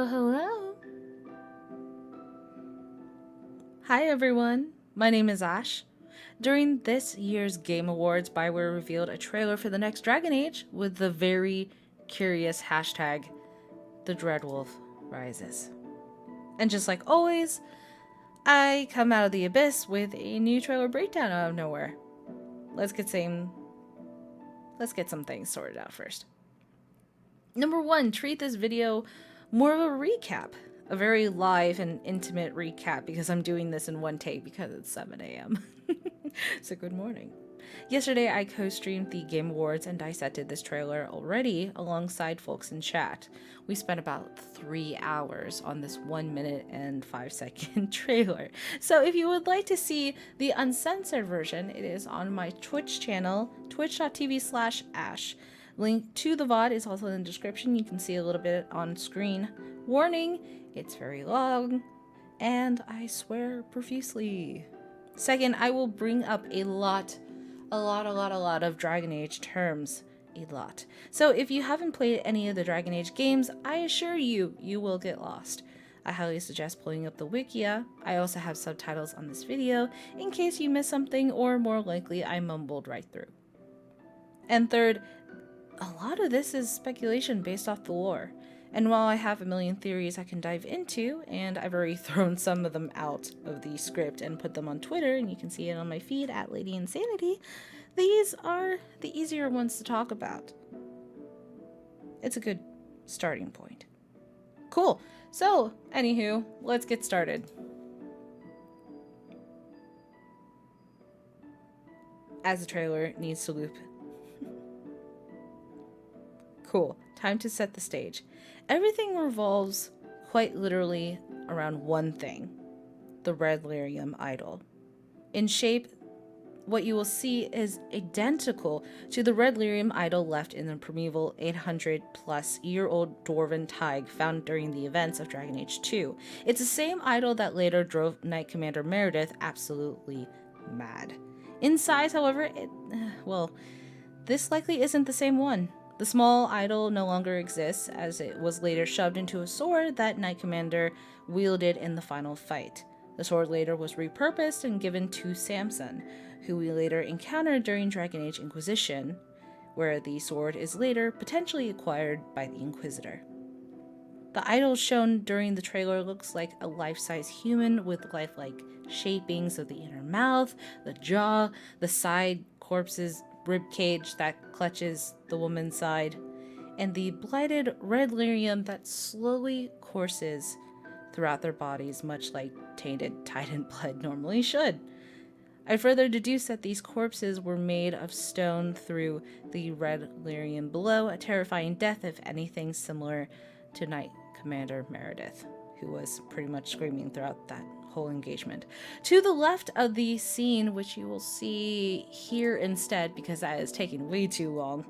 Hello, hello. Hi everyone, my name is Ash. During this year's Game Awards, BioWare revealed a trailer for the next Dragon Age with the very curious hashtag, The Dreadwolf Rises. And just like always, I come out of the abyss with a new trailer breakdown out of nowhere. Let's get some things sorted out first. Number 1, treat this video more of a recap. A very live and intimate recap because I'm doing this in one take because it's 7 a.m. So good morning. Yesterday I co-streamed the Game Awards and dissected this trailer already alongside folks in chat. We spent about 3 hours on this 1 minute and 5-second trailer. So if you would like to see the uncensored version, it is on my Twitch channel, twitch.tv/ash. Link to the VOD is also in the description. You can see a little bit on screen. Warning, it's very long, and I swear profusely. Second, I will bring up a lot of Dragon Age terms. A lot. So if you haven't played any of the Dragon Age games, I assure you, you will get lost. I highly suggest pulling up the Wikia. I also have subtitles on this video in case you missed something or more likely I mumbled right through. And third, a lot of this is speculation based off the lore. And while I have a million theories I can dive into, and I've already thrown some of them out of the script and put them on Twitter, and you can see it on my feed at Lady Insanity, these are the easier ones to talk about. It's a good starting point. Cool. So, anywho, let's get started. As the trailer needs to loop. Cool. Time to set the stage. Everything revolves quite literally around one thing, the red lyrium idol. In shape, what you will see is identical to the red lyrium idol left in the primeval 800-plus-year-old dwarven thaig found during the events of Dragon Age 2. It's the same idol that later drove Knight Commander Meredith absolutely mad. In size, however, this likely isn't the same one. The small idol no longer exists, as it was later shoved into a sword that Knight Commander wielded in the final fight. The sword later was repurposed and given to Samson, who we later encountered during Dragon Age Inquisition, where the sword is later potentially acquired by the Inquisitor. The idol shown during the trailer looks like a life-size human with lifelike shapings of the inner mouth, the jaw, the side corpse's ribcage that clutches the woman's side, and the blighted red lyrium that slowly courses throughout their bodies, much like tainted Titan blood normally should. I further deduce that these corpses were made of stone through the red lyrium below, a terrifying death, if anything similar to Knight Commander Meredith, who was pretty much screaming throughout that whole engagement. To the left of the scene, which you will see here instead because that is taking way too long.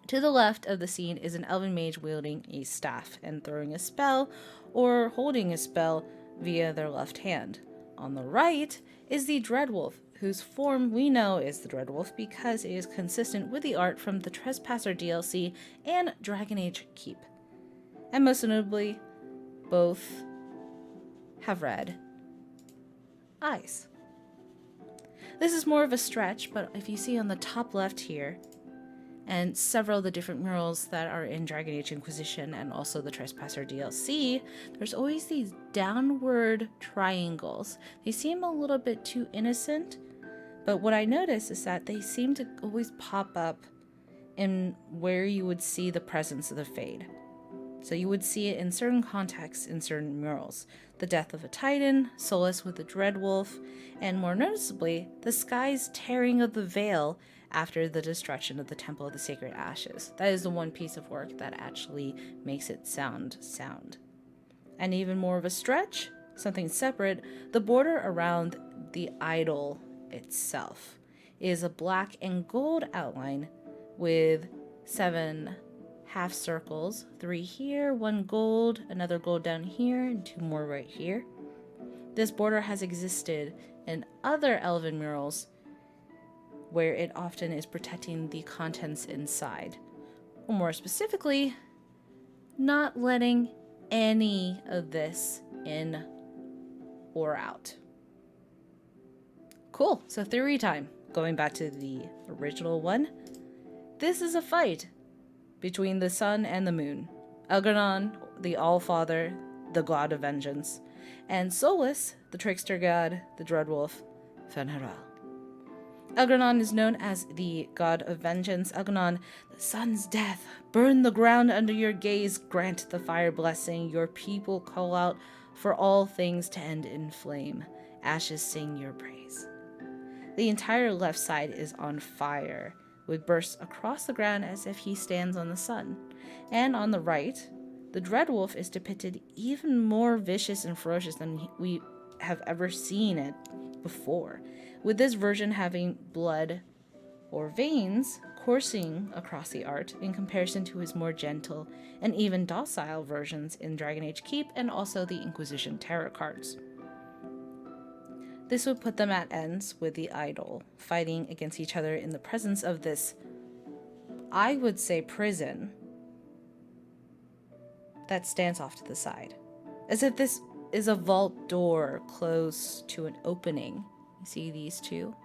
To the left of the scene is an elven mage wielding a staff and throwing a spell or holding a spell via their left hand. On the right is the Dreadwolf, whose form we know is the Dreadwolf because it is consistent with the art from the Trespasser DLC and Dragon Age Keep. And most notably, both have red eyes. This is more of a stretch, but if you see on the top left here, and several of the different murals that are in Dragon Age Inquisition and also the Trespasser DLC, there's always these downward triangles. They seem a little bit too innocent, but what I notice is that they seem to always pop up in where you would see the presence of the Fade. So you would see it in certain contexts in certain murals. The death of a Titan, Solace with the Dreadwolf, and more noticeably, the sky's tearing of the veil after the destruction of the Temple of the Sacred Ashes. That is the one piece of work that actually makes it sound. And even more of a stretch, something separate, the border around the idol itself is a black and gold outline with 7 half circles, 3 here, 1 gold, another gold down here, and 2 more right here. This border has existed in other elven murals where it often is protecting the contents inside. Or more specifically, not letting any of this in or out. Cool, so theory time. Going back to the original one, this is a fight between the sun and the moon. Elganon, the All-Father, the god of vengeance, and Solus, the trickster god, the dreadwolf, Fen'Harel. Elganon is known as the god of vengeance. Elganon, the sun's death, burn the ground under your gaze, grant the fire blessing. Your people call out for all things to end in flame. Ashes sing your praise. The entire left side is on fire, with bursts across the ground as if he stands on the sun. And on the right, the dreadwolf is depicted even more vicious and ferocious than we have ever seen it before, with this version having blood or veins coursing across the art in comparison to his more gentle and even docile versions in Dragon Age Keep and also the Inquisition tarot cards. This would put them at ends with the idol, fighting against each other in the presence of this, I would say, prison that stands off to the side. As if this is a vault door close to an opening. You see these two?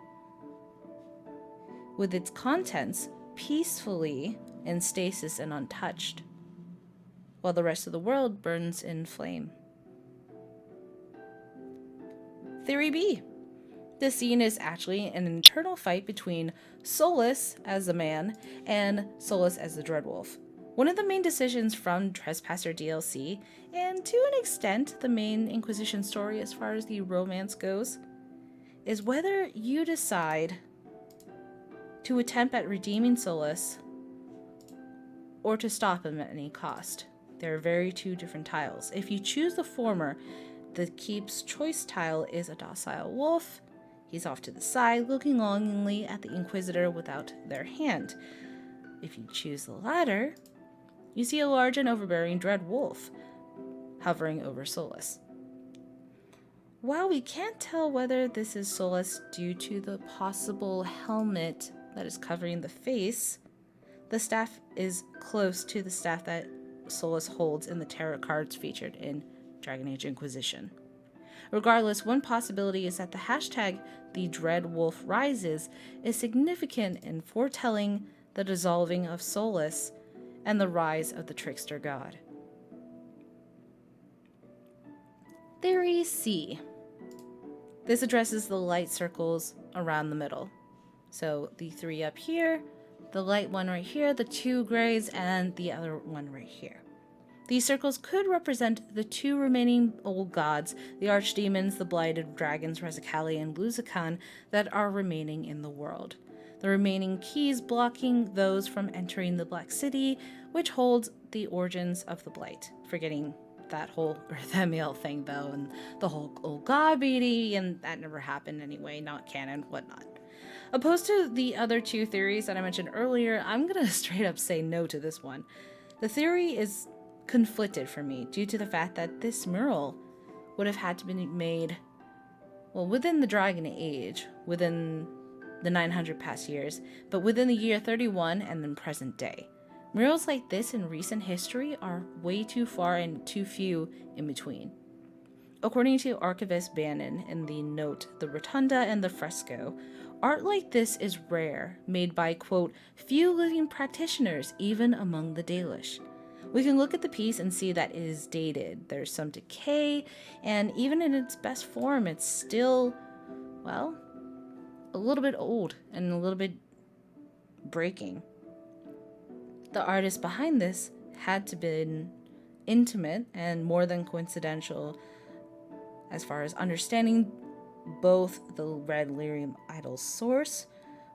With its contents peacefully in stasis and untouched, while the rest of the world burns in flame. Theory B. The scene is actually an internal fight between Solus as a man and Solus as the Dreadwolf. One of the main decisions from Trespasser DLC, and to an extent the main Inquisition story as far as the romance goes, is whether you decide to attempt at redeeming Solus or to stop him at any cost. There are very two different tiles. If you choose the former, the Keep's choice tile is a docile wolf. He's off to the side, looking longingly at the Inquisitor without their hand. If you choose the latter, you see a large and overbearing dread wolf hovering over Solus. While we can't tell whether this is Solus due to the possible helmet that is covering the face, the staff is close to the staff that Solus holds in the tarot cards featured in Dragon Age Inquisition. Regardless, one possibility is that the hashtag the Dread Wolf Rises is significant in foretelling the dissolving of Solus and the rise of the trickster god. Theory C. This addresses the light circles around the middle. So the three up here, the light one right here, the two grays, and the other one right here. These circles could represent the two remaining old gods, the archdemons, the blighted dragons, Rezikali and Luzikan, that are remaining in the world. The remaining keys blocking those from entering the Black City, which holds the origins of the blight. Forgetting that whole Rithemiel thing, though, and the whole old god beating, and that never happened anyway, not canon, whatnot. Opposed to the other two theories that I mentioned earlier, I'm gonna straight up say no to this one. The theory is conflicted for me due to the fact that this mural would have had to be made, well, within the Dragon Age, within the 900 past years, but within the year 31 and then present day. Murals like this in recent history are way too far and too few in between. According to Archivist Bannon in the note The Rotunda and the Fresco, art like this is rare, made by, quote, few living practitioners even among the Dalish. We can look at the piece and see that it is dated. There's some decay, and even in its best form, it's still, well, a little bit old and a little bit breaking. The artist behind this had to been intimate and more than coincidental as far as understanding both the Red Lyrium idol's source,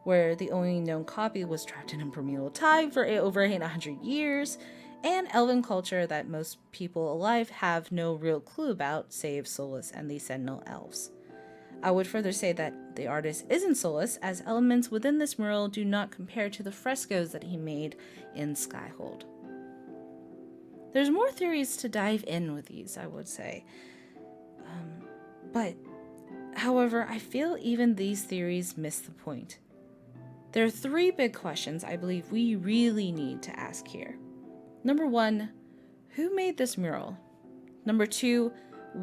where the only known copy was trapped in impermeable time for over 800 years, and elven culture that most people alive have no real clue about, save Solus and the Sentinel Elves. I would further say that the artist isn't Solus, as elements within this mural do not compare to the frescoes that he made in Skyhold. There's more theories to dive in with these, I would say. However, I feel even these theories miss the point. There are three big questions I believe we really need to ask here. Number one, who made this mural? Number 2,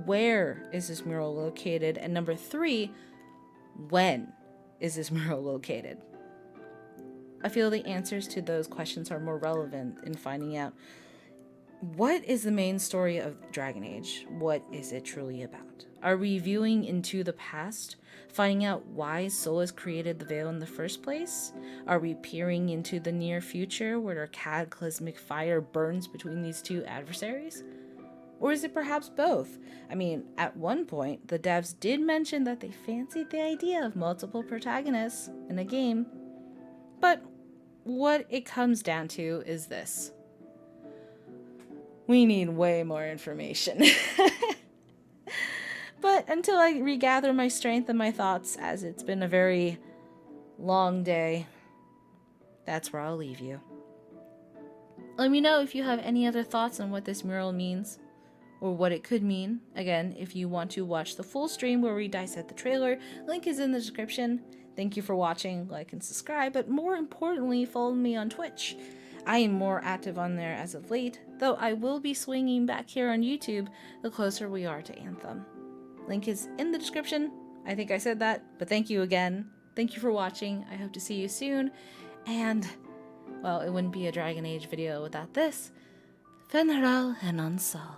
where is this mural located? And number 3, when is this mural located? I feel the answers to those questions are more relevant in finding out what is the main story of Dragon Age? What is it truly about? Are we viewing into the past, finding out why Solus created the Veil in the first place? Are we peering into the near future where cataclysmic fire burns between these two adversaries? Or is it perhaps both? I mean, at one point, the devs did mention that they fancied the idea of multiple protagonists in a game. But what it comes down to is this. We need way more information. But until I regather my strength and my thoughts, as it's been a very long day, that's where I'll leave you. Let me know if you have any other thoughts on what this mural means, or what it could mean. Again, if you want to watch the full stream where we dissect the trailer, link is in the description. Thank you for watching, like and subscribe, but more importantly, follow me on Twitch. I am more active on there as of late, though I will be swinging back here on YouTube the closer we are to Anthem. Link is in the description. I think I said that, but thank you again. Thank you for watching. I hope to see you soon. And, well, it wouldn't be a Dragon Age video without this. Fenral and Unsol.